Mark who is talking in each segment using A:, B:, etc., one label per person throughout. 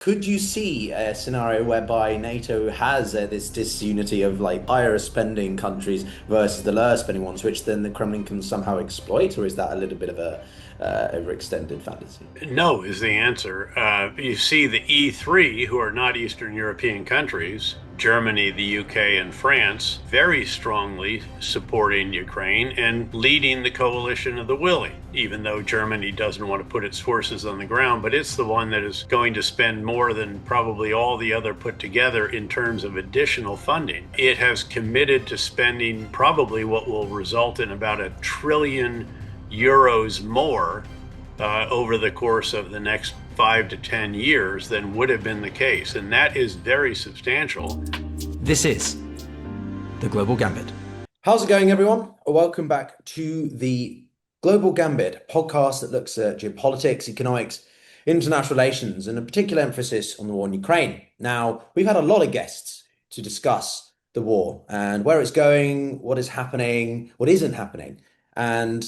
A: Could you see a scenario whereby NATO has this disunity of like higher spending countries versus the lower spending ones, which then the Kremlin can somehow exploit, or is that a little bit of a overextended fantasy?
B: No is the answer. You see the E3, who are not Eastern European countries, Germany, the UK, and France, very strongly supporting Ukraine and leading the coalition of the willing, even though Germany doesn't want to put its forces on the ground. But it's the one that is going to spend more than probably all the other put together in terms of additional funding. It has committed to spending probably what will result in about €1 trillion more over the course of the next 5 to 10 years than would have been the case. And that is very substantial.
C: This is the Global Gambit.
A: How's it going, everyone? Welcome back to the Global Gambit podcast that looks at geopolitics, economics, international relations, and a particular emphasis on the war in Ukraine. Now, we've had a lot of guests to discuss the war and where it's going, what is happening, what isn't happening. And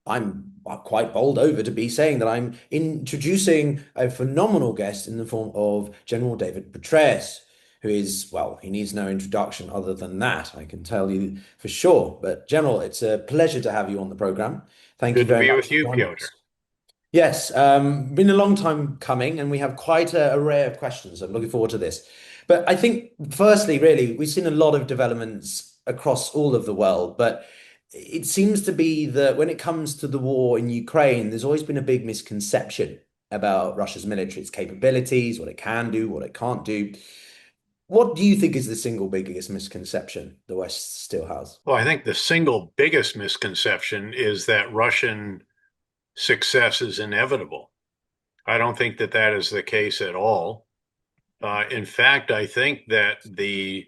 A: I'm quite bowled over to be saying that I'm introducing a phenomenal guest in the form of General David Petraeus, who is, well, he needs no introduction other than that, I can tell you for sure. But General, it's a pleasure to have you on the program. Thank you
B: Good to
A: very
B: be
A: much
B: with
A: for
B: you,
A: joining
B: Pyotr.
A: us. Yes, been a long time coming, and we have quite a array of questions. I'm looking forward to this. But I think, firstly, really, we've seen a lot of developments across all of the world, but it seems to be that when it comes to the war in Ukraine, there's always been a big misconception about Russia's military, its capabilities, what it can do, what it can't do. What do you think is the single biggest misconception the West still has?
B: Well, I think the single biggest misconception is that Russian success is inevitable. I don't think that that is the case at all. In fact, I think that the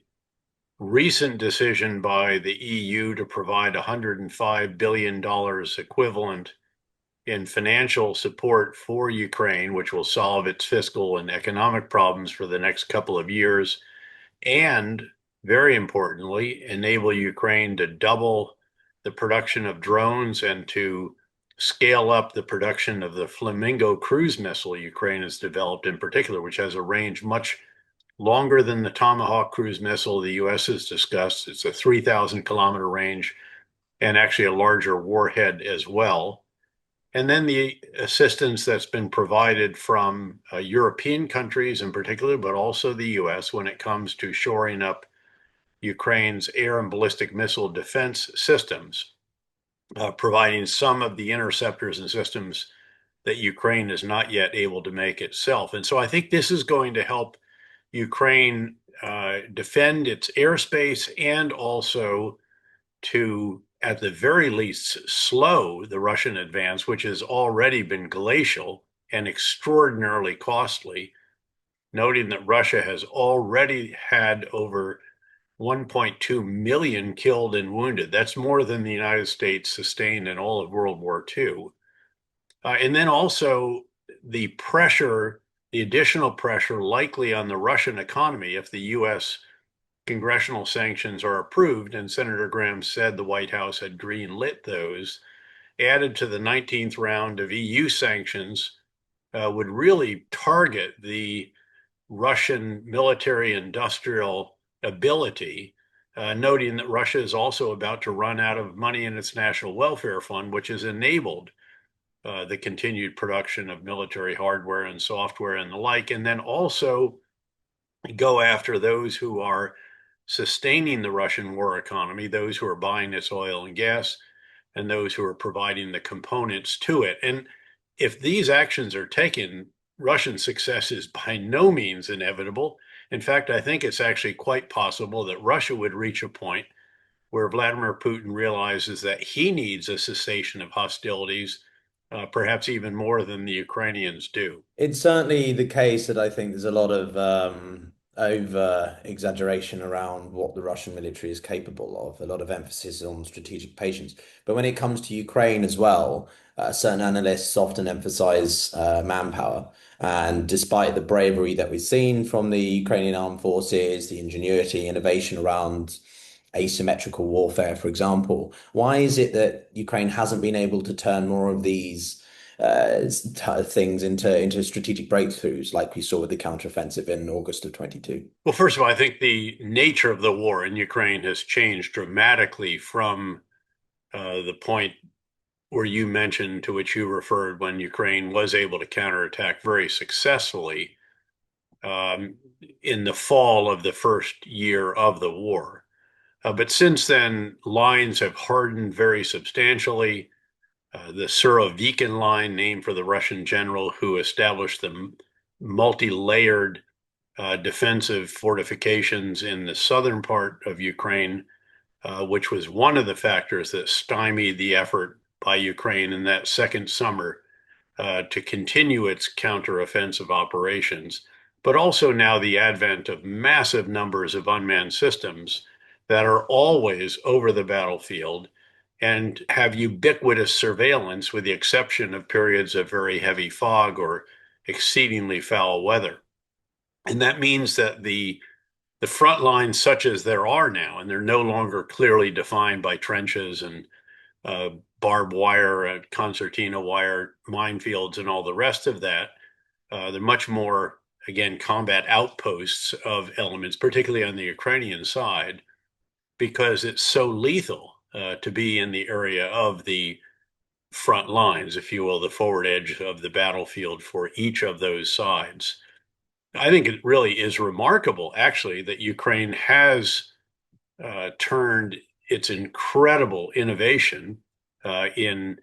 B: recent decision by the EU to provide $105 billion equivalent in financial support for Ukraine, which will solve its fiscal and economic problems for the next couple of years, and very importantly, enable Ukraine to double the production of drones and to scale up the production of the Flamingo cruise missile Ukraine has developed in particular, which has a range much longer than the Tomahawk cruise missile the US has discussed. It's a 3,000-kilometer range and actually a larger warhead as well. And then the assistance that's been provided from European countries in particular, but also the US when it comes to shoring up Ukraine's air and ballistic missile defense systems, providing some of the interceptors and systems that Ukraine is not yet able to make itself. And so I think this is going to help Ukraine defend its airspace and also to, at the very least, slow the Russian advance, which has already been glacial and extraordinarily costly, noting that Russia has already had over 1.2 million killed and wounded. That's more than the United States sustained in all of World War II. And then also the pressure, the additional pressure likely on the Russian economy if the US congressional sanctions are approved, and Senator Graham said the White House had green lit those, added to the 19th round of EU sanctions, would really target the Russian military industrial ability, noting that Russia is also about to run out of money in its national welfare fund, which has enabled the continued production of military hardware and software and the like, and then also go after those who are sustaining the Russian war economy, those who are buying its oil and gas, and those who are providing the components to it. And if these actions are taken, Russian success is by no means inevitable. In fact, I think it's actually quite possible that Russia would reach a point where Vladimir Putin realizes that he needs a cessation of hostilities, perhaps even more than the Ukrainians do.
A: It's certainly the case that I think there's a lot of over exaggeration around what the Russian military is capable of, a lot of emphasis on strategic patience. But when it comes to Ukraine as well, certain analysts often emphasize manpower. And despite the bravery that we've seen from the Ukrainian armed forces, the ingenuity, innovation around asymmetrical warfare, for example, why is it that Ukraine hasn't been able to turn more of these things into strategic breakthroughs, like we saw with the counteroffensive in August of 22?
B: Well, first of all, I think the nature of the war in Ukraine has changed dramatically from the point where you mentioned, to which you referred, when Ukraine was able to counterattack very successfully um, in the fall of the first year of the war. But since then, lines have hardened very substantially. The Surovikin line, named for the Russian general who established the multi-layered defensive fortifications in the southern part of Ukraine, which was one of the factors that stymied the effort by Ukraine in that second summer to continue its counteroffensive operations, but also now the advent of massive numbers of unmanned systems that are always over the battlefield and have ubiquitous surveillance, with the exception of periods of very heavy fog or exceedingly foul weather. And that means that the front lines, such as there are now, and they're no longer clearly defined by trenches and uh, barbed wire, concertina wire, minefields, and all the rest of that. They're much more, again, combat outposts of elements, particularly on the Ukrainian side, because it's so lethal to be in the area of the front lines, if you will, the forward edge of the battlefield for each of those sides. I think it really is remarkable, actually, that Ukraine has turned its incredible innovation in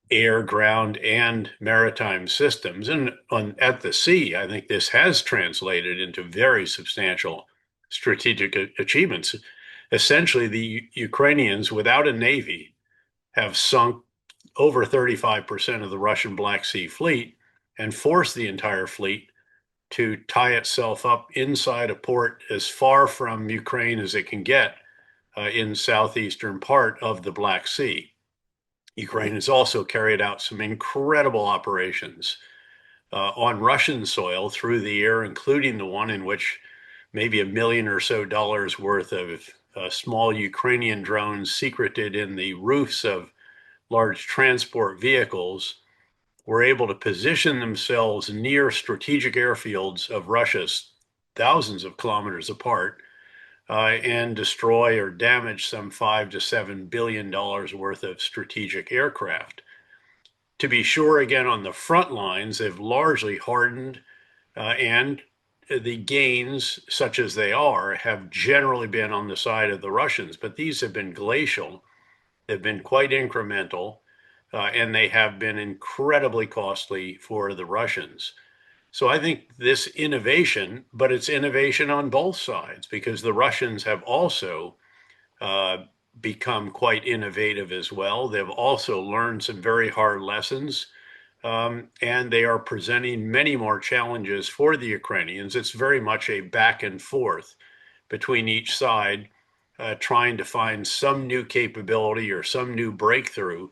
B: air, ground, and maritime systems. And at the sea, I think this has translated into very substantial strategic achievements. Essentially, the Ukrainians, without a navy, have sunk over 35% of the Russian Black Sea fleet and forced the entire fleet to tie itself up inside a port as far from Ukraine as it can get in southeastern part of the Black Sea. Ukraine has also carried out some incredible operations on Russian soil through the air, including the one in which maybe $1 million or so worth of small Ukrainian drones secreted in the roofs of large transport vehicles were able to position themselves near strategic airfields of Russia's thousands of kilometers apart and destroy or damage some $5 to $7 billion worth of strategic aircraft. To be sure, again, on the front lines, they've largely hardened, and the gains, such as they are, have generally been on the side of the Russians, but these have been glacial. They've been quite incremental, and they have been incredibly costly for the Russians. So I think this innovation, but it's innovation on both sides, because the Russians have also uh, become quite innovative as well. They've also learned some very hard lessons, and they are presenting many more challenges for the Ukrainians. It's very much a back and forth between each side, trying to find some new capability or some new breakthrough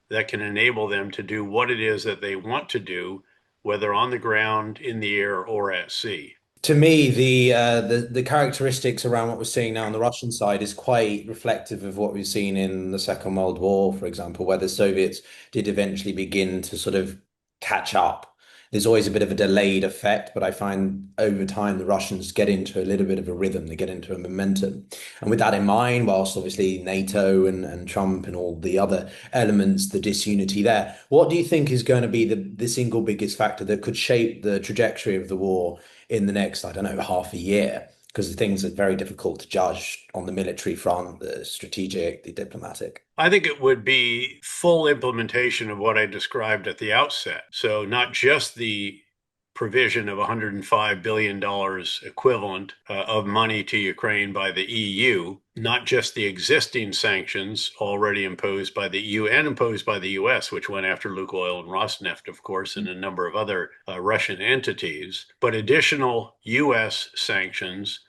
B: that can enable them to do what it is that they want to do, whether on the ground, in the air, or at sea.
A: To me, the characteristics around what we're seeing now on the Russian side is quite reflective of what we've seen in the Second World War, for example, where the Soviets did eventually begin to sort of catch up. There's always a bit of a delayed effect, but I find over time the Russians get into a little bit of a rhythm, they get into a momentum. And with that in mind, whilst obviously NATO and Trump and all the other elements, the disunity there, what do you think is going to be the single biggest factor that could shape the trajectory of the war in the next, I don't know, half a year? Because the things are very difficult to judge on the military front, the strategic, the diplomatic.
B: I think it would be full implementation of what I described at the outset. So, not just the provision of $105 billion equivalent of money to Ukraine by the EU, not just the existing sanctions already imposed by the EU and imposed by the US, which went after Lukoil and Rosneft, of course, and a number of other Russian entities, but additional US sanctions,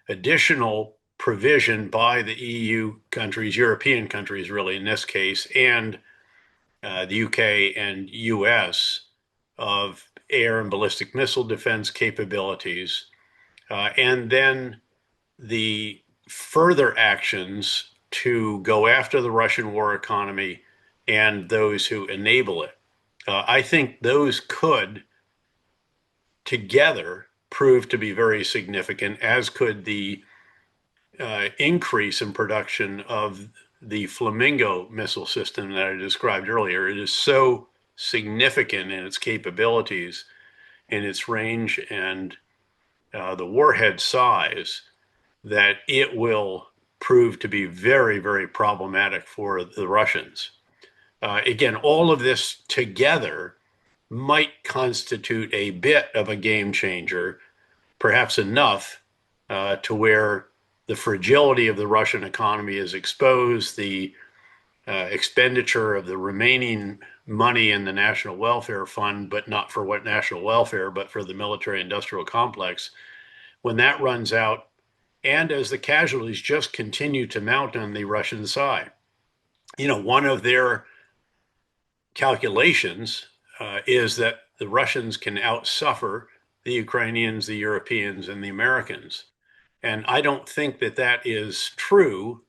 B: additional provision by the EU countries, European countries, really, in this case, and the UK and US, of air and ballistic missile defense capabilities, and then the further actions to go after the Russian war economy and those who enable it. I think those could together prove to be very significant, as could the increase in production of the Flamingo missile system that I described earlier. It is so significant in its capabilities, in its range, and the warhead size that it will prove to be very, very problematic for the Russians. Again, all of this together might constitute a bit of a game changer, perhaps enough to where the fragility of the Russian economy is exposed, the expenditure of the remaining money in the National Welfare Fund, but not for what national welfare, but for the military industrial complex. When that runs out, and as the casualties just continue to mount on the Russian side, one of their calculations is that the Russians can outsuffer the Ukrainians, the Europeans, and the Americans. And I don't think that that is true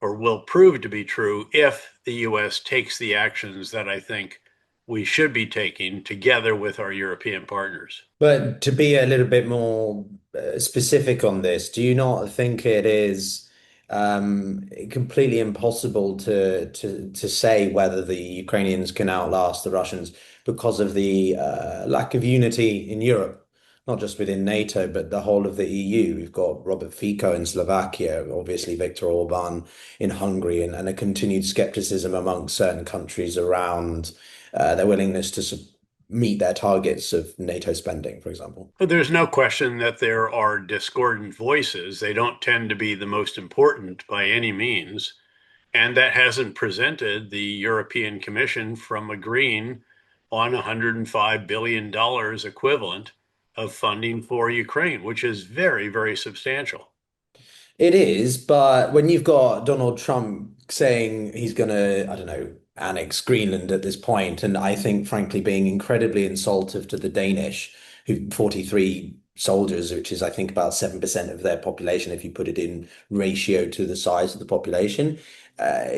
B: or will prove to be true if the US takes the actions that I think we should be taking together with our European partners.
A: But to be a little bit more specific on this, do you not think it is completely impossible to say whether the Ukrainians can outlast the Russians because of the lack of unity in Europe, not just within NATO, but the whole of the EU? We've got Robert Fico in Slovakia, obviously Viktor Orban in Hungary, and a continued skepticism among certain countries around their willingness to meet their targets of NATO spending, for example.
B: But there's no question that there are discordant voices. They don't tend to be the most important by any means. And that hasn't prevented the European Commission from agreeing on $105 billion equivalent of funding for Ukraine, which is very, very substantial.
A: It is, but when you've got Donald Trump saying he's going to, I don't know, annex Greenland at this point, and I think, frankly, being incredibly insultive to the Danish, who 43 soldiers, which is, I think, about 7% of their population, if you put it in ratio to the size of the population. Uh,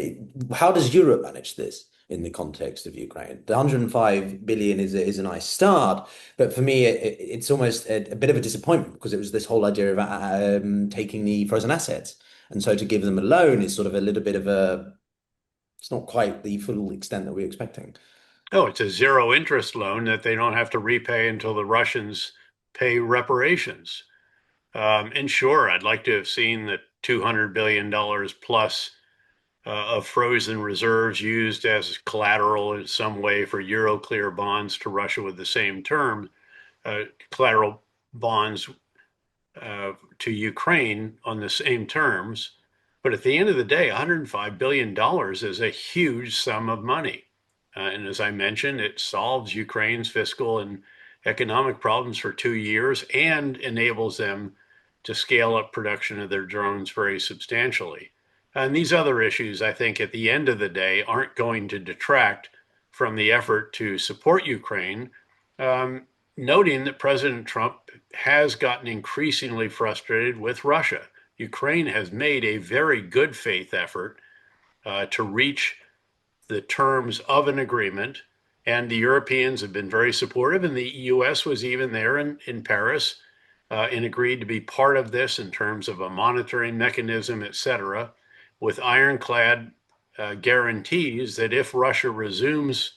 A: how does Europe manage this in the context of Ukraine? The 105 billion is a nice start, but for me, it's almost a bit of a disappointment because it was this whole idea of taking the frozen assets. And so to give them a loan is sort of a little bit of it's not quite the full extent that we're expecting.
B: Oh, it's a zero interest loan that they don't have to repay until the Russians pay reparations. And sure, I'd like to have seen the $200 billion plus of frozen reserves used as collateral in some way for Euroclear bonds to Russia with the same term, collateral bonds to Ukraine on the same terms. But at the end of the day, $105 billion is a huge sum of money. And as I mentioned, it solves Ukraine's fiscal and economic problems for 2 years and enables them to scale up production of their drones very substantially. And these other issues, I think, at the end of the day, aren't going to detract from the effort to support Ukraine, noting that President Trump has gotten increasingly frustrated with Russia. Ukraine has made a very good faith effort to reach the terms of an agreement, and the Europeans have been very supportive, and the US was even there in Paris and agreed to be part of this in terms of a monitoring mechanism, et cetera, with ironclad guarantees that if Russia resumes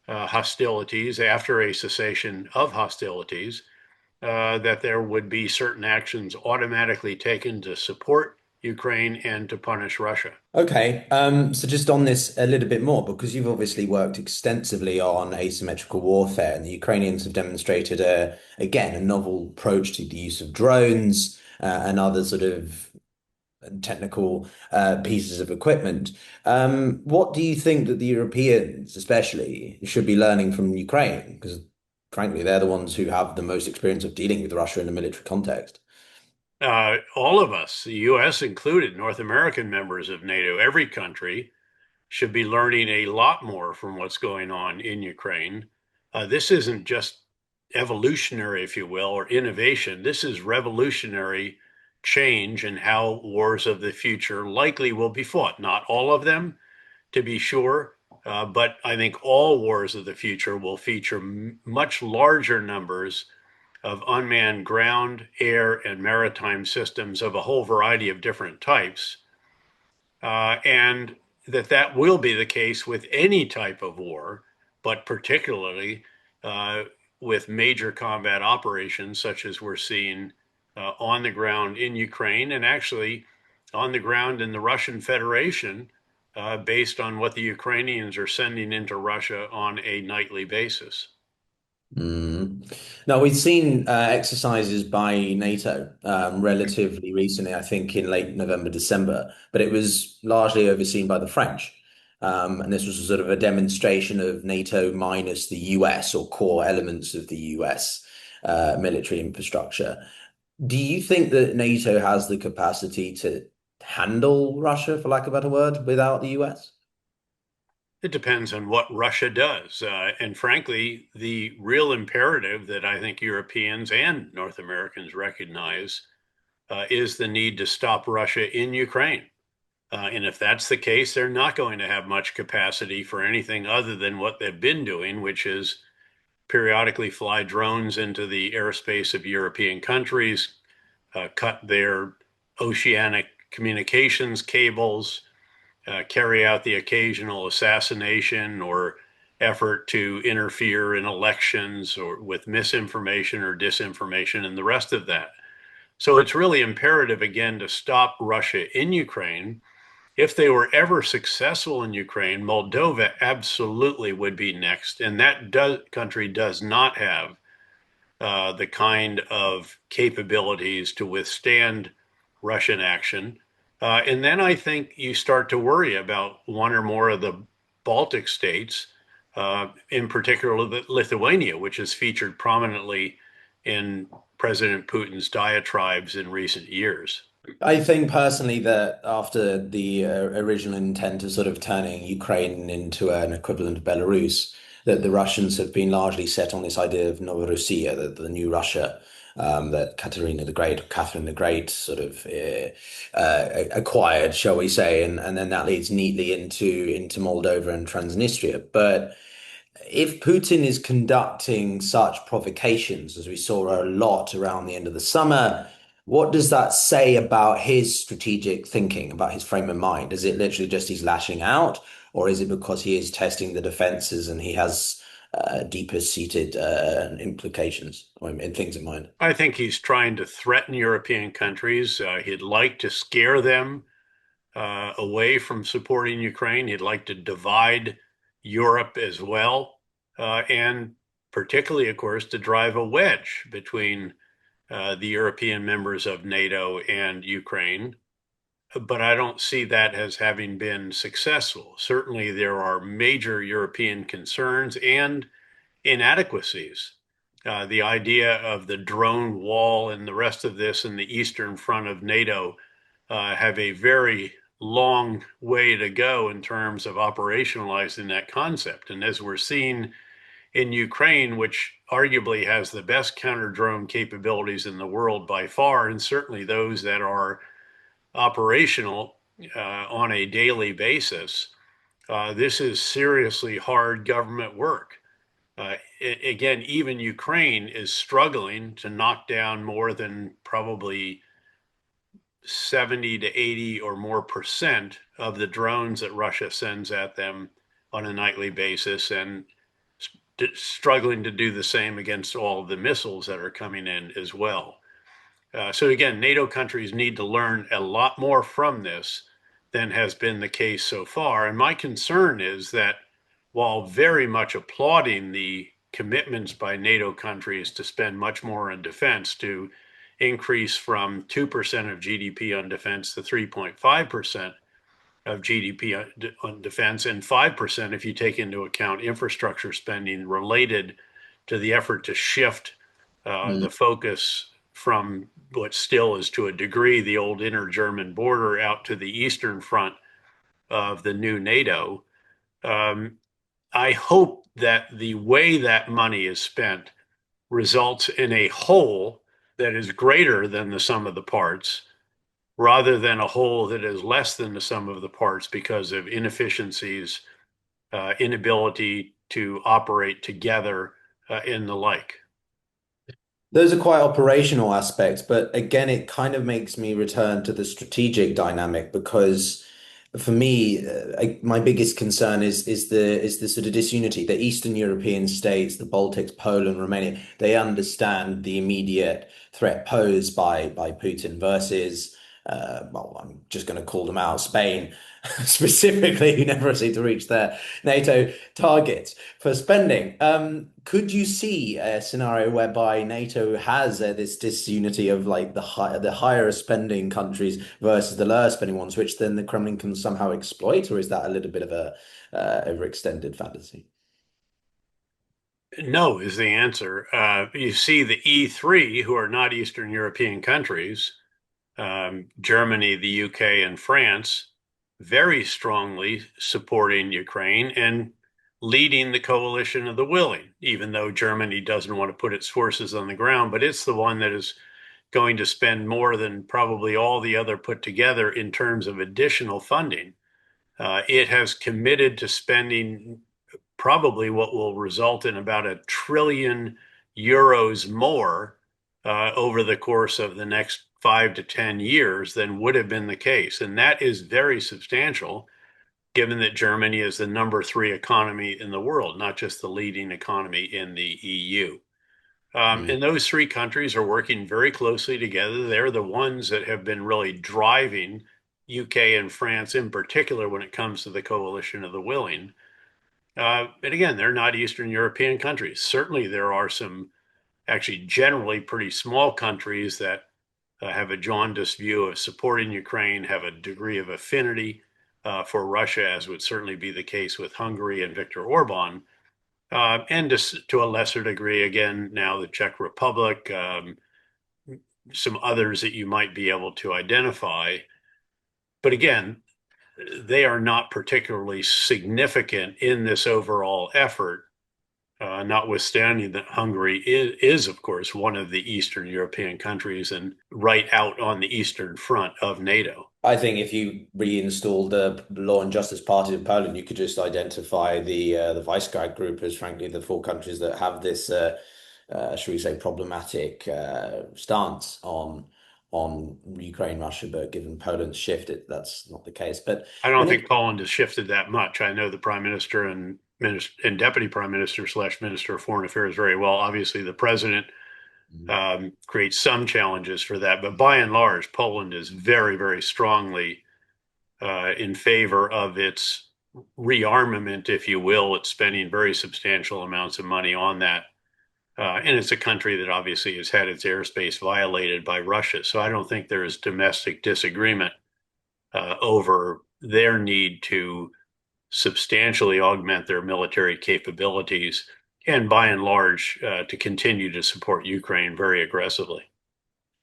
B: hostilities after a cessation of hostilities, that there would be certain actions automatically taken to support Ukraine and to punish Russia.
A: Okay, so just on this a little bit more, because you've obviously worked extensively on asymmetrical warfare, and the Ukrainians have demonstrated again, a novel approach to the use of drones and other sort of technical pieces of equipment. What do you think that the Europeans, especially, should be learning from Ukraine? Because frankly, they're the ones who have the most experience of dealing with Russia in a military context.
B: All of us, the US included, North American members of NATO, every country should be learning a lot more from what's going on in Ukraine. This isn't just evolutionary, if you will, or innovation. This is revolutionary change in how wars of the future likely will be fought. Not all of them, to be sure, But I think all wars of the future will feature much larger numbers of unmanned ground, air, and maritime systems of a whole variety of different types. And that will be the case with any type of war, but particularly with major combat operations such as we're seeing on the ground in Ukraine and actually on the ground in the Russian Federation, based on what the Ukrainians are sending into Russia on a nightly basis.
A: Mm. Now, we've seen exercises by NATO relatively recently, I think in late November, December, but it was largely overseen by the French. And this was a sort of a demonstration of NATO minus the US or core elements of the US military infrastructure. Do you think that NATO has the capacity to handle Russia, for lack of a better word, without the US?
B: It depends on what Russia does. And frankly, the real imperative that I think Europeans and North Americans recognize is the need to stop Russia in Ukraine. And if that's the case, they're not going to have much capacity for anything other than what they've been doing, which is periodically fly drones into the airspace of European countries, cut their oceanic communications cables, carry out the occasional assassination or effort to interfere in elections or with misinformation or disinformation and the rest of that. So it's really imperative, again, to stop Russia in Ukraine. If they were ever successful in Ukraine, Moldova absolutely would be next. And that country does not have the kind of capabilities to withstand Russian action. And then I think you start to worry about one or more of the Baltic states, in particular Lithuania, which has featured prominently in President Putin's diatribes in recent years.
A: I think personally that after the original intent of sort of turning Ukraine into an equivalent of Belarus, that the Russians have been largely set on this idea of Novorossiya, the new Russia, that Catherine the Great sort of acquired, shall we say, and then that leads neatly into Moldova and Transnistria. But if Putin is conducting such provocations, as we saw a lot around the end of the summer, what does that say about his strategic thinking, about his frame of mind? Is it literally just he's lashing out, or is it because he is testing the defenses and he has deeper seated implications or things in mind?
B: I think he's trying to threaten European countries. He'd like to scare them away from supporting Ukraine. He'd like to divide Europe as well. And particularly, of course, to drive a wedge between the European members of NATO and Ukraine. But I don't see that as having been successful. Certainly, there are major European concerns and inadequacies. The idea of the drone wall and the rest of this in the eastern front of NATO have a very long way to go in terms of operationalizing that concept. And as we're seeing in Ukraine, which arguably has the best counter drone capabilities in the world by far, and certainly those that are operational on a daily basis, this is seriously hard government work. Again, even Ukraine is struggling to knock down more than probably 70 to 80 or more percent of the drones that Russia sends at them on a nightly basis, and struggling to do the same against all of the missiles that are coming in as well. So again, NATO countries need to learn a lot more from this than has been the case so far. And my concern is that while very much applauding the commitments by NATO countries to spend much more on defense, to increase from 2% of GDP on defense to 3.5% of GDP on defense, and 5% if you take into account infrastructure spending related to the effort to shift the focus from what still is to a degree the old inter-German border out to the eastern front of the new NATO. I hope that the way that money is spent results in a whole that is greater than the sum of the parts, rather than a whole that is less than the sum of the parts because of inefficiencies inability to operate together, and the like.
A: Those are quite operational aspects, but again, it kind of makes me return to the strategic dynamic because for me, my biggest concern is the sort of disunity. The Eastern European states, the Baltics, Poland, Romania, they understand the immediate threat posed by Putin versus, well, I'm just going to call them out, Spain specifically, who never seem to reach their NATO targets for spending. Could you see a scenario whereby NATO has this disunity of like the higher spending countries versus the lower spending ones, which then the Kremlin can somehow exploit, or is that a little bit of a overextended fantasy?
B: No is the answer. You see the E3, who are not Eastern European countries, Germany, the UK, and France, very strongly supporting Ukraine and leading the coalition of the willing, even though Germany doesn't want to put its forces on the ground, but it's the one that is going to spend more than probably all the other put together in terms of additional funding. It has committed to spending probably what will result in about €1 trillion more over the course of the next 5 to 10 years than would have been the case. And that is very substantial, given that Germany is the number 3 economy in the world, not just the leading economy in the EU. And those 3 countries are working very closely together. They're the ones that have been really driving UK and France in particular when it comes to the coalition of the willing. And again, they're not Eastern European countries. Certainly, there are some actually generally pretty small countries that have a jaundiced view of supporting Ukraine, have a degree of affinity for Russia, as would certainly be the case with Hungary and Viktor Orban. And to a lesser degree, again, now the Czech Republic, some others that you might be able to identify. But again, they are not particularly significant in this overall effort, notwithstanding that Hungary is, of course, one of the Eastern European countries and right out on the Eastern Front of NATO.
A: I think if you reinstall the Law and Justice Party of Poland, you could just identify the Visegrad group as, frankly, the 4 countries that have this, should we say, problematic stance on Ukraine, Russia. But given Poland's shift, that's not the case. But
B: I don't
A: when
B: think
A: it
B: Poland has shifted that much. I know the Prime Minister and Deputy Prime Minister / Minister of Foreign Affairs very well. Obviously, the President creates some challenges for that. But by and large, Poland is very, very strongly in favor of its rearmament, if you will. It's spending very substantial amounts of money on that. And it's a country that obviously has had its airspace violated by Russia. So I don't think there is domestic disagreement over their need to substantially augment their military capabilities and by and large to continue to support Ukraine very aggressively.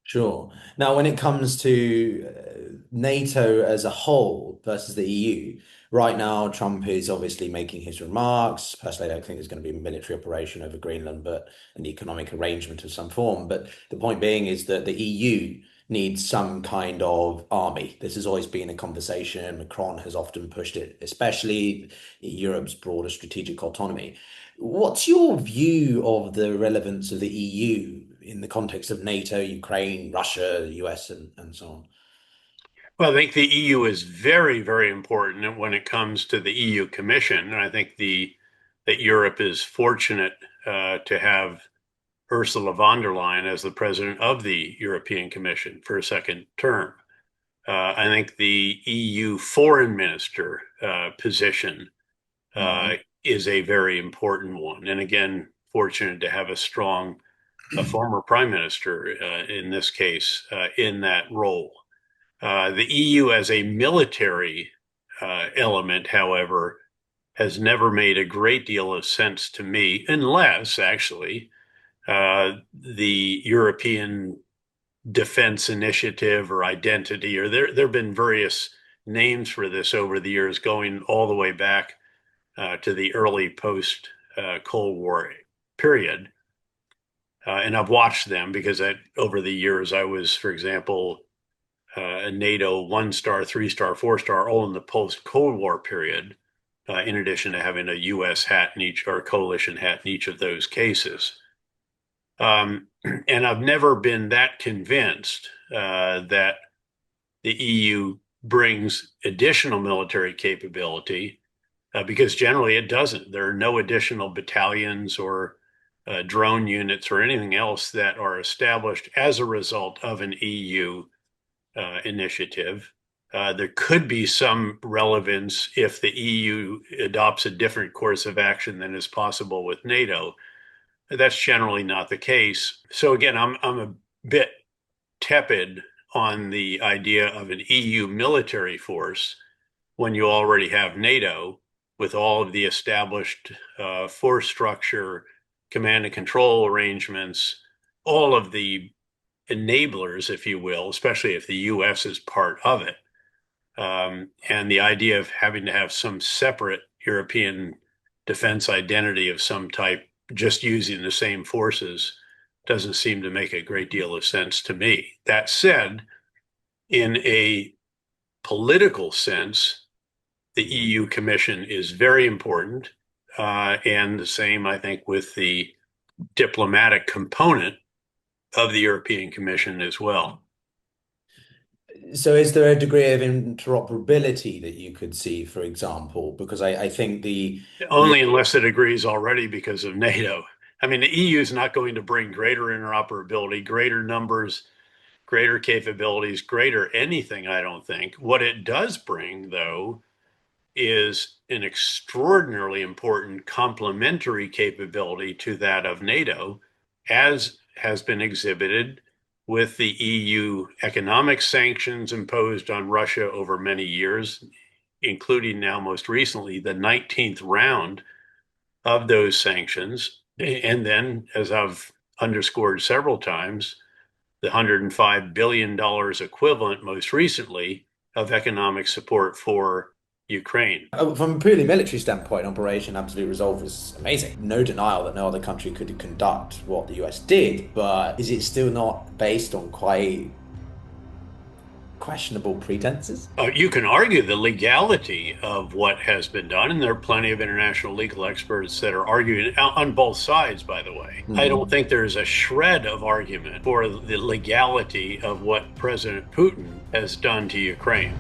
A: Sure. Now, when it comes to NATO as a whole versus the EU, right now, Trump is obviously making his remarks. Personally, I don't think there's going to be a military operation over Greenland, but an economic arrangement of some form. But the point being is that the EU needs some kind of army. This has always been a conversation. Macron has often pushed it, especially Europe's broader strategic autonomy. What's your view of the relevance of the EU in the context of NATO, Ukraine, Russia, US, and so on?
B: Well, I think the EU is very, very important when it comes to the EU Commission. And I think that Europe is fortunate to have Ursula von der Leyen as the president of the European Commission for a second term. I think the EU foreign minister position
A: Mhm.
B: is a very important one. And again, fortunate to have a former prime minister in this case in that role. The EU as a military element, however, has never made a great deal of sense to me, unless actually the European Defense Initiative or identity, or there have been various names for this over the years, going all the way back to the early post Cold War period. And I've watched them because over the years I was, for example, a NATO 1-star, 3-star, 4-star, all in the post Cold War period. in addition to having a U.S. hat in each, or a coalition hat in each of those cases. And I've never been that convinced that the EU brings additional military capability, because generally it doesn't. There are no additional battalions or drone units or anything else that are established as a result of an EU initiative. There could be some relevance if the EU adopts a different course of action than is possible with NATO. That's generally not the case. So again, I'm a bit tepid on the idea of an EU military force when you already have NATO with all of the established force structure, command and control arrangements, all of the enablers, if you will, especially if the US is part of it. And the idea of having to have some separate European defense identity of some type, just using the same forces, doesn't seem to make a great deal of sense to me. That said, in a political sense, the EU Commission is very important, and the same, I think, with the diplomatic component of the European Commission as well.
A: So is there a degree of interoperability that you could see, for example? Because I think
B: Only unless it agrees already because of NATO. I mean, the EU is not going to bring greater interoperability, greater numbers, greater capabilities, greater anything, I don't think. What it does bring, though, is an extraordinarily important complementary capability to that of NATO, as has been exhibited with the EU economic sanctions imposed on Russia over many years, including now most recently the 19th round of those sanctions. And then, as I've underscored several times, the $105 billion equivalent most recently of economic support for Ukraine.
A: From a purely military standpoint, Operation Absolute Resolve was amazing. No denial that no other country could conduct what the US did, but is it still not based on quite questionable pretenses?
B: You can argue the legality of what has been done, and there are plenty of international legal experts that are arguing on both sides, by the way. I don't think there's a shred of argument for the legality of what President Putin has done to Ukraine.